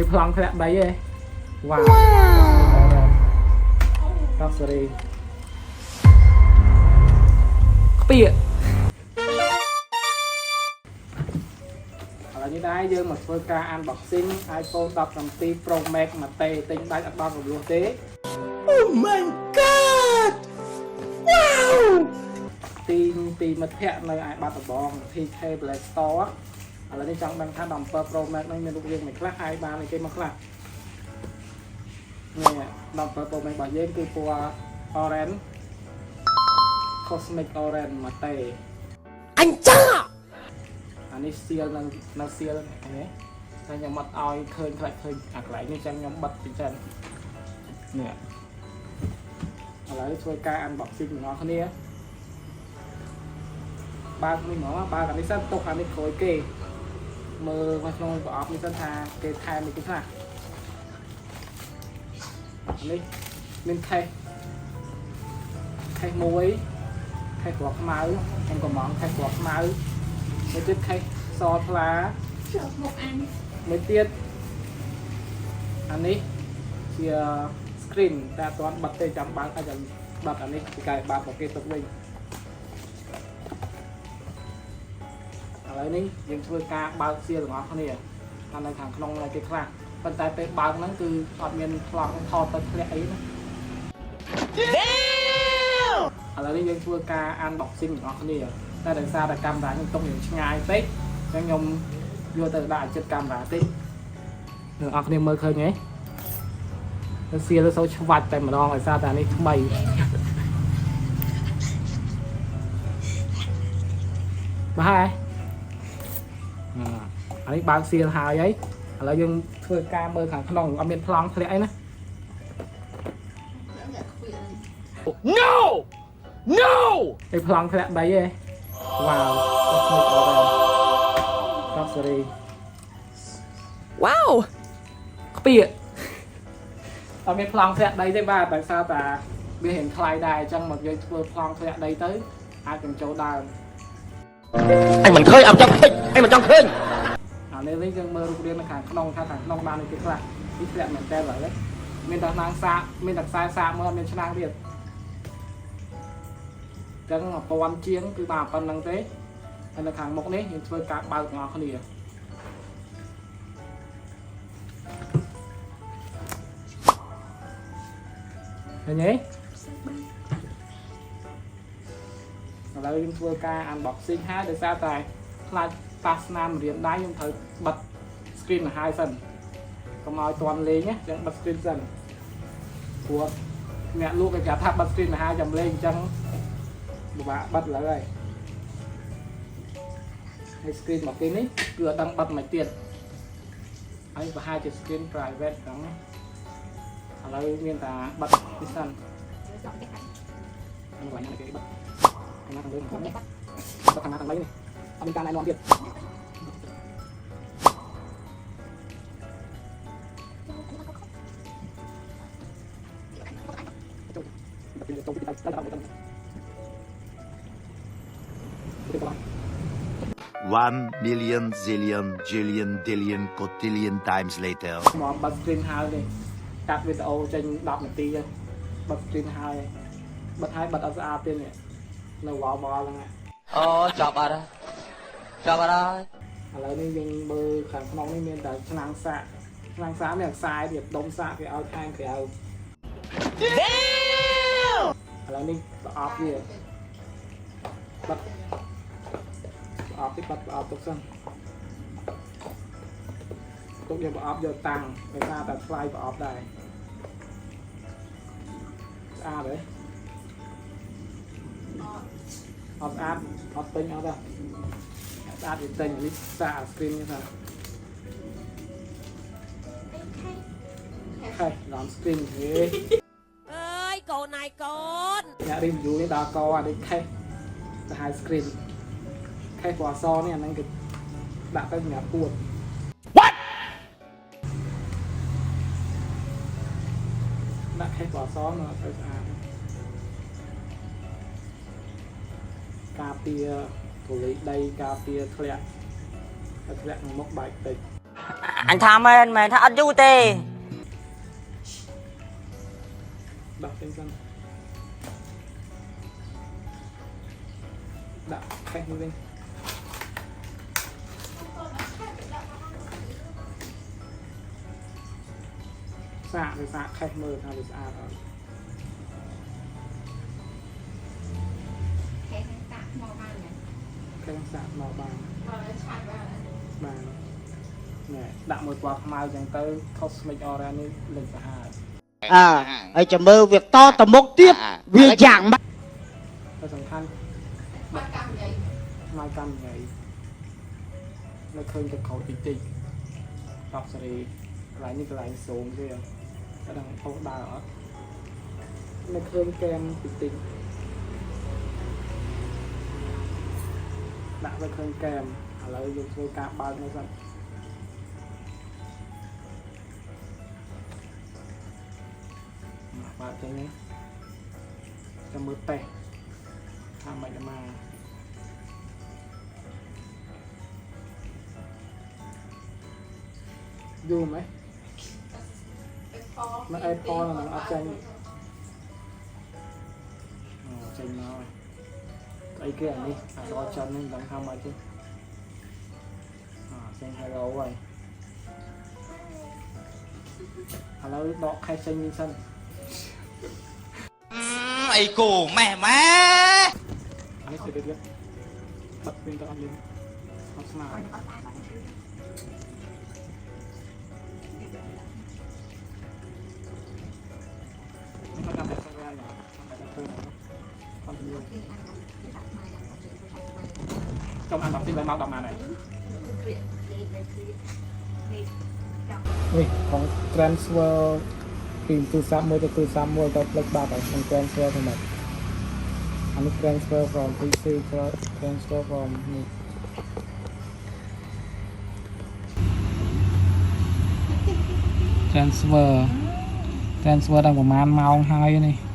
cái plong thế đấy ấy wow tóc sorry bịa là như đây dương mà phơi ca unboxing iPhone 10 Pro Max mà tê tính bánh ở bao của tế. Oh my god wowตีមិត្តភ័ក្ដិនៅឯបាត់ដំបង TK Play Store ឥឡូវនេះចង់ដឹងថា10 Pro Max នឹងមានរូបរាងមិនខ្លះហើយបានអីគេមកខ្លះនេះ10 Pro Max របស់យើងគឺពណ៌ Orange Cosmic Orange មកទេអញ្ចឹងអានេះសៀលនៅសៀលនេះតែខ្ញុំអត់ឲ្យឃើញខ្លាចឃើញអាកន្លែងនេះចឹងខ្ញុំបិទពីចឹងនេះឥឡូវធ្វើការ unboxing ទាំងអស់គ្នាបើកនេះហ្មងបើកអានេះសិនទុកអានេះក្រោយគេមើលមកក្នុងប្រអប់នេះសិនថាគេថែមនេះគេខ្លះនេះមានខេសមួយខេសគ្រាប់ខ្មៅខ្ញុំកំងខេសគ្រាប់ខ្មៅមួយទៀតខេសសថ្លាចូលមកអានមួយទៀតអានេះជា screen តែអត់ទាន់បិទទេចាំបើកឲ្យចាំបិទអានេះពីកាយបើករបស់គេទុកវិញឥឡូវនេះយើងធ្វើការបើកសៀលទាំងអស់គ្នានៅខាងក្នុងគេខ្លះប៉ុន្តែពេលបើកហ្នឹងគឺអត់មានប្លង់ថតទៅធ្លាក់អីណាឥឡូវនេះយើងធ្វើការ unboxing ទាំងអស់គ្នាតែដោយសារតែកាមេរ៉ាខ្ញុំទុកយ៉ាងឆ្ងាយពេកអញ្ចឹងខ្ញុំយកទៅដាក់ឲ្យជិតកាមេរ៉ាតិចអ្នកនរគ្នាមើលឃើញទេទៅសៀលទៅសូវឆ្វាច់តែម្ដងដោយសារតែនេះថ្មីមកហើយអានេះបើកសៀលហើយឥឡូវយើងធ្វើការមើលខាងក្នុងអត់មានប្លង់ធ្លាក់អីណា No ឯប្លង់ធ្លាក់ដីឯង Wow តោះ sorry Wow ខ្ពាកអត់មានប្លង់ធ្លាក់ដីទេបាទដោយសារតែវារៀងថ្លៃដែរអញ្ចឹងមកយើងធ្វើប្លង់ធ្លាក់ដីទៅអាចបញ្ចូលដើមអញមិនឃើញអត់ចង់ឃើញអញមិនចង់ឃើញអានេះវិញយើងមើលរូបរាងនៅខាងក្នុងថាខាងក្នុងបាននេះគេខ្លះនេះធ្លាក់មែនតើឡើយមានតែឆ្នាំងសាកមានតែខ្សែសាកមើលអត់មានឆ្នាំងទៀតចឹង1000ជាងគឺបានប៉ុណ្្នឹងទេហើយនៅខាងមុខនេះយើងធ្វើការបើកទាំងអស់គ្នាឃើញទេឥឡូវយើងធ្វើការ unboxing ហើយដោយសារតែខ្លាចប៉ះស្នាមរៀនដៃខ្ញុំត្រូវបិទ screen ទៅហើយសិនកុំឲ្យទាន់លេងណាចឹងបិទ screen សិនព្រោះអ្នកលក់គេប្រាប់ថាបិទ screen ទៅហើយចាំលេងអញ្ចឹងពិបាកបិទឡើយហើយ screen របស់គេនេះគឺអត់ដឹងបិទមិនទៀតហើយប្រហែលជា screen private ហ្នឹងឥឡូវមានតែបិទនេះសិនអានេះគេបិទខាងណាខាងលើខាងនេះបិទខាងណាខាងលើនេះអត់មានការណែនាំទៀត1 million zillion jillion dillion cotillion times later មកបិទ screen ហើយនេះកាត់វីដេអូចេញ10នាទីទៅបិទ screen ហើយបិទហើយបិទអត់ស្អាតទៀតនេះនៅវ៉ាវហ្នឹងអូចាប់អត់ឥឡូវនេះយើងមើលខាងក្នុងនេះមានតែឆ្នាំងសាកមានខ្សែទៀតដុំសាកគេឲ្យថែមក្រៅឥឡូវនេះប្រអប់វាបិទប្រអប់ទីបិទប្រអប់ទុកសិនទុកយកប្រអប់យកតាំងដោយសារតែថ្លៃប្រអប់ដែរស្អាតទេអត់ស្អាតអត់ទិញអត់ទេស្អាតវាទិញនេះសាក screen នេះថាហេដល់ screen ហេអើយកូនណាយកូនអ្នក review នេះដល់កអានេះខេសទៅហើយ screen ខេសពណ៌អសនេះអាហ្នឹងគេដាក់ទៅសម្រាប់ពួត What ដាក់ខេសពណ៌អសមកទៅស្អាតការពារធូលីដីការពារធ្លាក់ក្នុងមុខបែកតិច anh tham ơn mà thà ăn du tê ដាក់ពេញសិនដាក់ខេះមួយវិញសាកវាសាកខេះមើលថាវាស្អាតអត់ខេះសាកមកបានបានណែដាក់មួយពណ៌ខ្មៅចឹងទៅ Cosmic Aura នេះលេចសាហាវ ហើយចាំមើលវាតទៅមុខទៀតវាយ៉ាងម៉េច តែសំខាន់មកកម្មញ៉ៃនៅឃើញទៅក្រោយតិចតិចតបសេរីកន្លែងនេះកន្លែងសូមទេតែដល់ថោដើរអត់នៅឃើញកែមតិចតិចដាក់ទៅឃើញកែមឥឡូវយើងធ្វើការបើកនេះសិនបើកចឹងនេះចាំមើលតេស្តថាមិនអាមកយូរไหมnó ai po là nó áp chanh chanh nó cái kia này đo chân nên đóng tham mà chứ chanh hai gấu vậy nó đọ khai chanh như sân ai cổ mẹ má anh sẽ biết thật bên tao lên học nào trong ăn đọc tin bài mau đọc mà nàyของ transfer ពីទូរស័ព្ទមួយទៅទូរស័ព្ទមួយទៅផ្លេចបាត់ហើយក្នុង transfer ទៅមកអានេះ transfer from PC to transfer from នេះ transfer ដល់ប្រហែលម៉ោងហើយនេះ